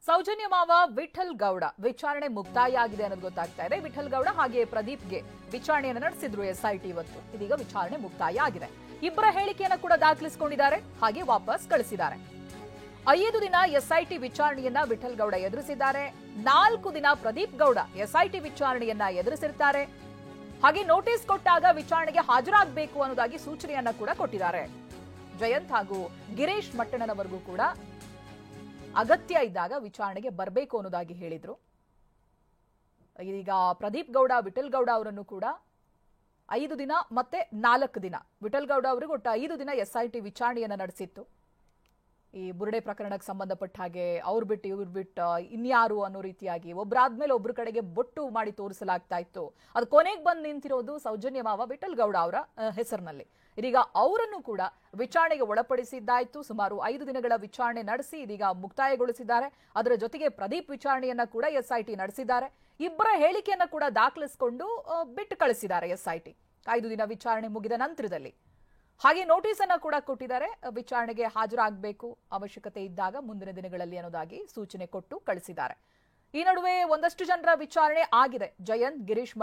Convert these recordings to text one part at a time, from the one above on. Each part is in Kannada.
ಸೌಜನ್ಯ ಮಾವ ವಿಠಲ್ ಗೌಡ ವಿಚಾರಣೆ ಮುಕ್ತಾಯ ಆಗಿದೆ ಅನ್ನೋದು ಗೊತ್ತಾಗ್ತಾ ಇದೆ. ವಿಠಲ್ ಗೌಡ ಹಾಗೆ ಪ್ರದೀಪ್ಗೆ ವಿಚಾರಣೆಯನ್ನು ನಡೆಸಿದ್ರು ಎಸ್ಐಟಿ ಇವತ್ತು. ಇದೀಗ ವಿಚಾರಣೆ ಮುಕ್ತಾಯ ಆಗಿದೆ. ಇಬ್ಬರ ಹೇಳಿಕೆಯನ್ನು ಕೂಡ ದಾಖಲಿಸಿಕೊಂಡಿದ್ದಾರೆ, ಹಾಗೆ ವಾಪಸ್ ಕಳಿಸಿದ್ದಾರೆ. 5 ದಿನ ಎಸ್ಐಟಿ ವಿಚಾರಣೆಯನ್ನ ವಿಠಲ್ ಗೌಡ ಎದುರಿಸಿದ್ದಾರೆ. 4 ದಿನ ಪ್ರದೀಪ್ ಗೌಡ ಎಸ್ಐಟಿ ವಿಚಾರಣೆಯನ್ನ ಎದುರಿಸಿರ್ತಾರೆ. ಹಾಗೆ ನೋಟಿಸ್ ಕೊಟ್ಟಾಗ ವಿಚಾರಣೆಗೆ ಹಾಜರಾಗಬೇಕು ಅನ್ನೋದಾಗಿ ಸೂಚನೆಯನ್ನ ಕೂಡ ಕೊಟ್ಟಿದ್ದಾರೆ. ಜಯಂತ್ ಹಾಗೂ ಗಿರೀಶ್ ಮಟ್ಟಣ್ಣನವರೆಗೂ ಕೂಡ ಅಗತ್ಯ ಇದ್ದಾಗ ವಿಚಾರಣೆಗೆ ಬರಬೇಕು ಅನ್ನೋದಾಗಿ ಹೇಳಿದ್ರು. ಈಗ ಪ್ರದೀಪ್ ಗೌಡ ವಿಠಲ್ ಗೌಡ ಅವರನ್ನು ಕೂಡ 5 ದಿನ ಮತ್ತೆ 4 ದಿನ, ವಿಠಲ್ ಗೌಡ ಅವರಿಗೆ ಒಟ್ಟು 5 ದಿನ ಎಸ್ಐಟಿ ವಿಚಾರಣೆಯನ್ನ ನಡೆಸಿತ್ತು. ಈ ಬುರುಡೆ ಪ್ರಕರಣಕ್ಕೆ ಸಂಬಂಧಪಟ್ಟ ಹಾಗೆ ಅವ್ರು ಬಿಟ್ಟು ಇವ್ರು ಬಿಟ್ಟು ಇನ್ಯಾರು ಅನ್ನೋ ರೀತಿಯಾಗಿ ಒಬ್ಬರಾದ್ಮೇಲೆ ಒಬ್ರ ಕಡೆಗೆ ಬೊಟ್ಟು ಮಾಡಿ ತೋರಿಸಲಾಗ್ತಾ ಇತ್ತು. ಅದು ಕೊನೆಗೆ ಬಂದು ನಿಂತಿರೋದು ಸೌಜನ್ಯ ಮಾವ ವಿಠಲ್ ಗೌಡ ಅವರ ಹೆಸರಿನಲ್ಲಿ. ಇದೀಗ ಅವರನ್ನು ಕೂಡ ವಿಚಾರಣೆಗೆ ಒಳಪಡಿಸಿದ್ದಾಯ್ತು. ಸುಮಾರು 5 ದಿನಗಳ ವಿಚಾರಣೆ ನಡೆಸಿ ಇದೀಗ ಮುಕ್ತಾಯಗೊಳಿಸಿದ್ದಾರೆ. ಅದರ ಜೊತೆಗೆ ಪ್ರದೀಪ್ ವಿಚಾರಣೆಯನ್ನ ಕೂಡ ಎಸ್ಐಟಿ ನಡೆಸಿದ್ದಾರೆ. ಇಬ್ಬರ ಹೇಳಿಕೆಯನ್ನ ಕೂಡ ದಾಖಲಿಸಿಕೊಂಡು ಬಿಟ್ಟು ಕಳಿಸಿದ್ದಾರೆ ಎಸ್ಐಟಿ 5 ದಿನ ವಿಚಾರಣೆ ಮುಗಿದ ನಂತರದಲ್ಲಿ. ಹಾಗೆ ನೋಟಿಸ್ ಅನ್ನ ಕೂಡ ಕೊಟ್ಟಿದ್ದಾರೆ, ವಿಚಾರಣೆಗೆ ಹಾಜರಾಗಬೇಕು ಅವಶ್ಯಕತೆ ಇದ್ದಾಗ ಮುಂದಿನ ದಿನಗಳಲ್ಲಿ ಅನ್ನೋದಾಗಿ ಸೂಚನೆ ಕೊಟ್ಟು ಕಳಿಸಿದ್ದಾರೆ. ಈ ನಡುವೆ ಒಂದಷ್ಟು ಜನರ ವಿಚಾರಣೆ ಆಗಿದೆ. ಜಯಂತ್, ಗಿರೀಶ್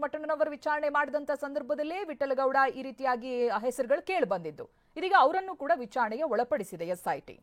ಮಟ್ಟಣ್ಣನವರ್ ವಿಚಾರಣೆ ಮಾಡಿದಂತ ಸಂದರ್ಭದಲ್ಲೇ ವಿಠಲಗೌಡ ಈ ರೀತಿಯಾಗಿ ಹೆಸರುಗಳು ಕೇಳಿ ಬಂದಿದ್ದು. ಇದೀಗ ಅವರನ್ನು ಕೂಡ ವಿಚಾರಣೆಗೆ ಒಳಪಡಿಸಿದೆ ಎಸ್ಐಟಿ.